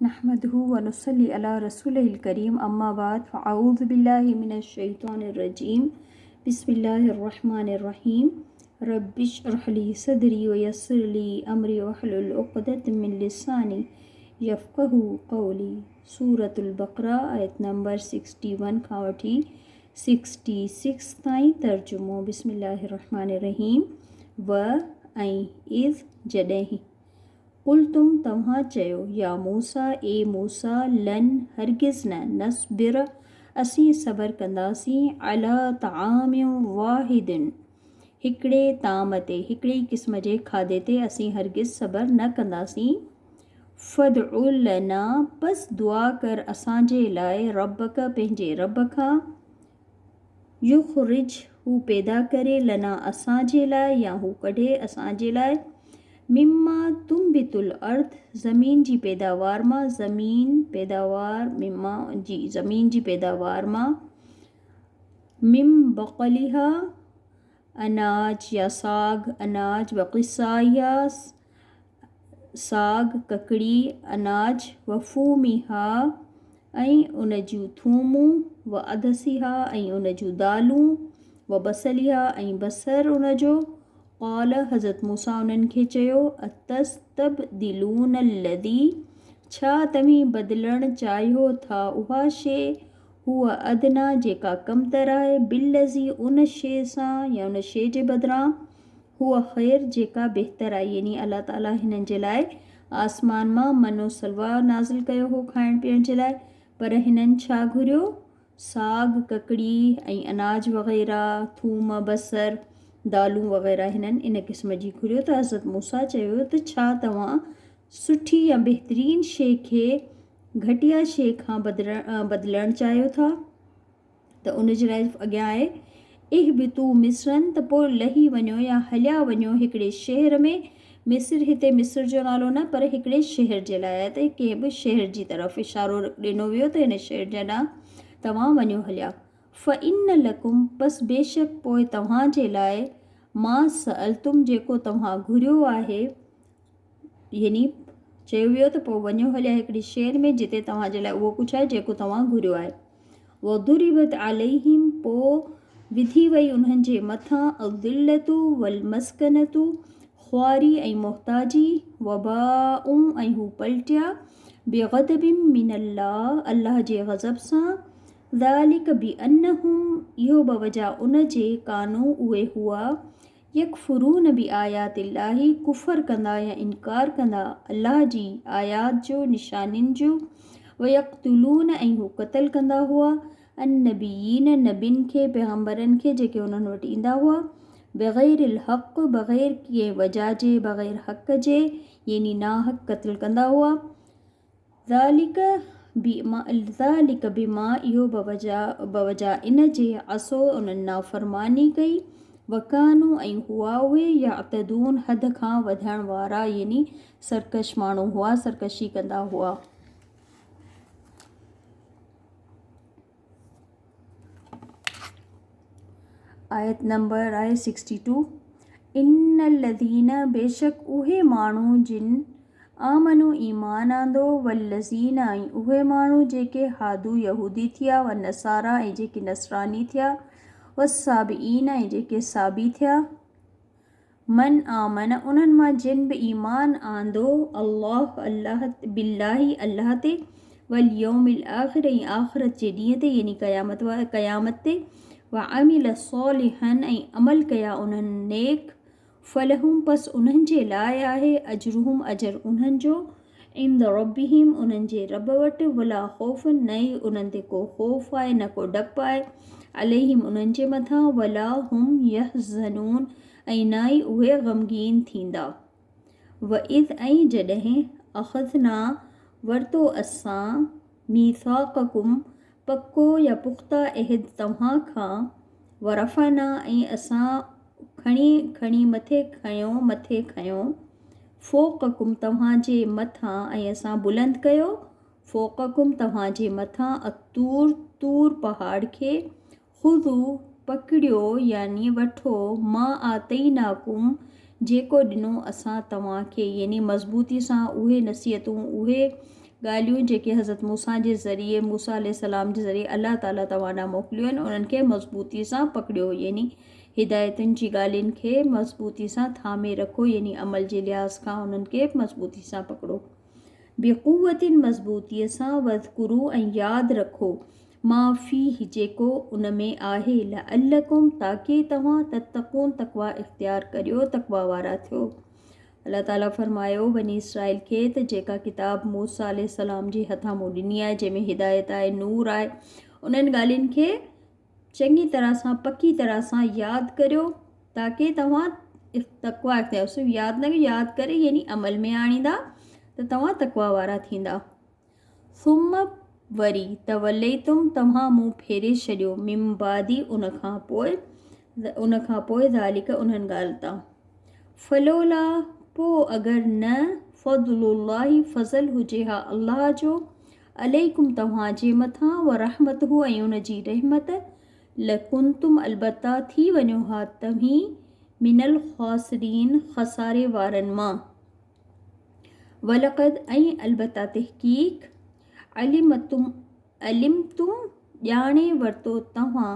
नहमदुहु व नुसल्ली अला रसूलिल करीम अम्मा बाद फ़अऊज़ु बिल्लाहि मिनश शैतानिर रजीम बिस्मिल्लाहिर रहमानिर रहीम रब्बिश्रह ली सदरी व यस्सिर ली अमरी वहलुल उक़दतम मिन लिसानी यफ़क़हू क़ौली। सूरतुल बक़रा आयत नंबर 61 खां वठी 66 ताईं तर्जुमो। बिस्मिल्लाहिर रहमानिर रहीम। व ऐं इज़ जॾहिं कुल तव्हां चयो या मूसा ए मूसा लन हरगिज़ न नस्बिर असीं सबर कंदासीं अला तआमिन वाहिदिन हिकिड़े ताम ते हिकिड़ी क़िस्म जे खाधे ते असीं हरगिज़ सबर न कंदासीं। फ़दउ लना बस दुआ कर असांजे लाइ रब्बक पंहिंजे रब खां युख़रिज हू पैदा करे लना असांजे लाइ या हू कढे असांजे लाइ मिम्मा तुम्बितुल अर्द ज़मीन जी पैदावार मां ज़मीन पैदावार मिम्मा जी ज़मीन जी पैदावार मां मिम बक़लिहा अनाज या साग अनाज वक़िसाया साग ककड़ी अनाज वफ़ूमिहा ऐं उन जूं थूमूं व अदसिहा ऐं उन जूं दालूं व बसलिहा ऐं बसर उन जो। क़ाल हज़रत मूसा उन्हनि खे चयो अतस्तबदिलून लदी छा तव्हीं बदिलणु चाहियो था उहा शइ हुआ अदना जेका कमतर आहे बिलज़ी उन शइ सां या उन शइ जे बदिरां हुआ ख़ैर जेका बहितर आहे। यानी अल्लाह ताला हिननि जे लाइ आसमान मां मनो सलवा नाज़िल कयो हो खाइण पीअण जे लाइ, पर हिननि छा घुरियो साग ककड़ी ऐं अनाज वग़ैरह थूम बसर दालूं वग़ैरह हिननि इन क़िस्म जी घुरियो। त हज़रत मूसा चयो त छा तव्हां सुठी या बहितरीन शइ खे घटिया शइ खां बदिलणु चाहियो था? त उन जे लाइ अॻियां आहे इहबितू मिस्रन त पोइ लही वञो या हलिया वञो हिकिड़े शहर में। मिस्र हिते मिस्र जो नालो न पर हिकिड़े शहर जे लाइ आहे त कंहिं बि शहर जी तरफ़ इशारो ॾिनो वियो त हिन शहर जे ॾांहुं तव्हां वञो हलिया। फ़इन लकुम बस बेशक पोइ तव्हांजे लाइ मां सअलतुम जेको तव्हां घुरियो आहे। यानी चयो वियो त पोइ वञो हलिया हिकिड़ी शहर में जिते तव्हांजे लाइ उहो कुझु आहे जेको तव्हां घुरियो आहे। वदुरिबत अलैहिम पोइ विधी वई उन्हनि जे मथां अज़िल्लतु वल मस्कनतु ख़्वारी ऐं मुहताजी वबाउ ऐं हू पलटिया बेग़दबिन मिनल्लाह अल्लाह जे ग़ज़ब सां। ज़ालिक बिअन्नहुम इहो बवजह उन जे कानू उहे हुआ यकफुरून बि आयातिल्लाही कुफ़र कंदा या इनकार कंदा अल्लाह जी आयात जो निशानिन जो। वयक़्तुलून ऐं हू क़त्ल कंदा हुआ अन्नबियीन नबिन खे पैगम्बरनि खे जेके उन्हनि वटि ईंदा हुआ बग़ैरिल हक़ बग़ैर कंहिं वजह जे बग़ैर हक़ जे यानी नाहक़ क़त्ल कंदा हुआ। ज़ालिक बिमा इहो बवजह इन जे असो उन्हनि नाफ़रमानी कई वकानू ऐं हुआ उहे यातदून हद खां वधण वारा यानी सरकश माण्हू हुआ सरकशी कंदा हुआ। आयत नंबर आहे 62। इन्नल्लज़ीन बेशक उहे माण्हू जिन आमनु ईमान आंदो वल्लज़ीन ऐं उहे माण्हू जेके हादू यहूदी थिया व नसारा ऐं जेके नसरानी थिया वसाबीन ऐं जेके साबी थिया। मन आमन उन्हनि मां जिन बि ईमान आंदो अल्लाह बिल्लाही अल्लाह ते वल यौमिल आख़िर ऐं आख़िरत जे ॾींहं ते यानी क़यामत ते व अमिल सॉलिहन ऐं अमल कया उन्हनि नेक फलहुम पस उन्हनि जे लाइ आहे अजरुहुम अजर उन्हनि जो इंद रब्बिहिम उन्हनि जे रब वटि वला ख़ौफ़ न ई उन्हनि ते को ख़ौफ़ आहे न को डपु आहे अलैहिम उन्हनि जे मथां वला हुम यहज़नून ऐं न ई उहे ग़मगीन थींदा। व इज़ ऐं जॾहिं अख़ज़ना वरितो असां मीसाक़कुम पको या पुख़्ता अहद तव्हां खां वरफ़ना ऐं असां खणी मथे खयो फ़ोक़कुम तव्हांजे मथां ऐं असां बुलंद कयो फ़ोक़कुम तव्हांजे मथां अतूर तूर पहाड़ खे ख़ुज़ू पकड़ियो यानी वठो मां आतईनाकुम जेको ॾिनो असां तव्हांखे यानी मज़बूती सां उहे नसीहतूं उहे ॻाल्हियूं जेके हज़रत मूसा जे ज़रिए मूसा अलैहिस्सलाम जे ज़रिए अलाह ताला तव्हां ॾांहुं मोकिलियूं आहिनि उन्हनि खे मज़बूती सां पकड़ियो, यानी हिदायतुनि जी ॻाल्हियुनि खे मज़बूती सां थामे रखो, यानी अमल जे लिहाज़ खां उन्हनि खे मज़बूती सां पकड़ो। बेक़ुवतिन मज़बूतीअ सां वज़कुरू ऐं यादि रखो माफ़ी जेको उन में आहे लअल्लकुम ताकि तव्हां तत्तक़ून तक़वा इख़्तियार करियो, तक़वा वारा थियो। अल्लाह ताला फरमायो बनी इसराइल खे त जेका किताब मूसा अलैहिस्सलाम जे हथां मूं ॾिनी आहे जंहिंमें हिदायत आहे, नूर आहे, उन्हनि ॻाल्हियुनि खे चङी तरह सां पकी तरह सां यादि करियो ताकि तव्हां तक़वा इख़्तियार, सिर्फ़ु यादि न यादि करे यानी अमल में आणींदा त तव्हां तक़वा वारा थींदा। सुम वरी तवल्लैतुम तव्हां मुंहुं फेरे छॾियो, मिमबादी उनखां पोइ ज़ालिक उन्हनि ॻाल्हि तां। फलोला पोइ अगरि न फ़ज़लुल्लाहि फज़ल हुजे हा अल्लाह जो अलैकुम तव्हांजे मथां व रहमतहू ऐं उनजी रहमत लकुंतुम अलबत्ता थी वञो हा तव्हीं मिनल ख़ासिरीन खसारे वारनि मां। वलक़द ऐं अलबत्ता तहक़ीक़ अलिमतुम ॼाणे वरितो तव्हां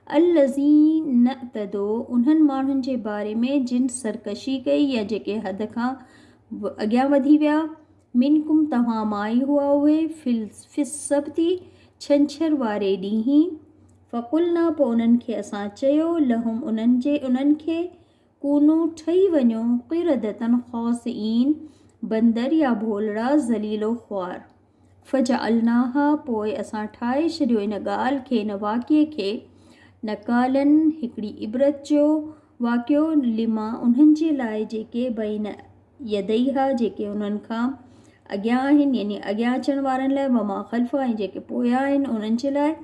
अल्लज़ीन तदो उन्हनि माण्हुनि जे बारे में जिन सरकशी कई या जेके हद खां अॻियां वधी विया, मिनकुम तव्हां मां ई हुआ उहे फिस सब्ती छंछर वारे ॾींहुं। फ़कुलना पोइ उन्हनि खे असां चयो लहुम उन्हनि खे कूनू ठही वञो क़िरदतन ख़ासिईन बंदर या भोलड़ा ज़लीलो ख़्वार। फजअलनाहा पोइ असां ठाहे छॾियो इन ॻाल्हि खे, इन वाक़िए खे नकालन हिकिड़ी इबरत जो वाक़ियो लिमा उन्हनि जे लाइ जेके बैन यदैहा जेके उन्हनि खां अॻियां आहिनि, यानी अॻियां अचण वारनि लाइ, वमा ख़ल्फ़ा ऐं जेके पोयां आहिनि उन्हनि जे लाइ,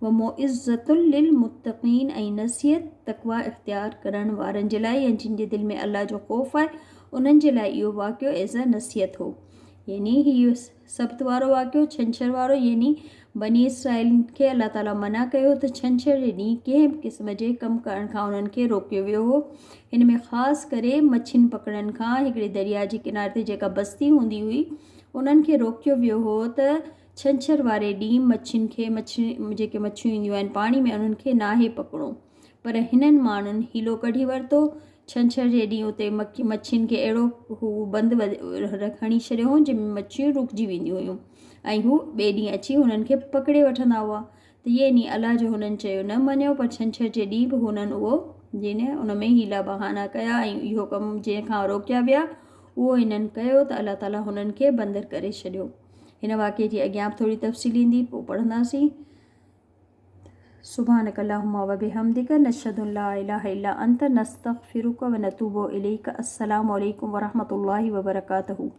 व मुइज़्ज़तुल लिल मुत्तक़ीन ऐं नसीहत तक़वा इख़्तियार करण वारनि जे लाइ, या जिन जे दिलि में अल्लाह जो ख़ौफ़ आहे उन्हनि जे लाइ इहो वाक़ियो एज़ अ नसीहत हो। यानी हीअ सब्त वारो वाक़ियो छंछर वारो, यानी बनी इसराइल खे अल्लाह ताला मना कयो त छंछर जे ॾींहुं कंहिं बि क़िस्म जे कमु करण खां उन्हनि खे रोकियो वियो हो। हिन में ख़ासि करे मच्छियुनि पकड़नि खां, हिकिड़े दरिया जे किनारे ते जेका बस्ती हूंदी हुई उन्हनि खे रोकियो वियो हो त छंछर वारे ॾींहुं मच्छियूं जेके मच्छियूं ईंदियूं आहिनि पाणी में उन्हनि खे नाहे पकड़ो। पर हिननि माण्हुनि हीलो कढी वरितो, छंछर जे ॾींहुं उते मच्छियुनि खे अहिड़ो हू बंदि खणी छॾियो हो जंहिंमें मच्छियूं रुकिजी वेंदियूं हुयूं ऐं हू ॿिए ॾींहुं अची हुननि खे पकड़े वठंदा हुआ। त इहे नी अलाह जो हुननि चयो न मञियो, पर छंछर जे ॾींहुं बि हुननि उहो जिन उन में हीला बहाना कया ऐं इहो कमु जंहिंखां रोकिया विया उहो हिननि कयो त अल्लाह ताला हुननि खे बंदर करे छॾियो। हिन वाक़िए जी अॻियां थोरी तफ़सील ईंदी, पोइ पढ़ंदासीं। सुभानक अल्लाहुम्मा व बिहम्दिक नशहदु अन ला इलाहा इल्ला अंत नस्तगफिरुक व नतूबु इलैक। अस्सलामु अलैकुम व रहमतुल्लाहि व बरकातहू।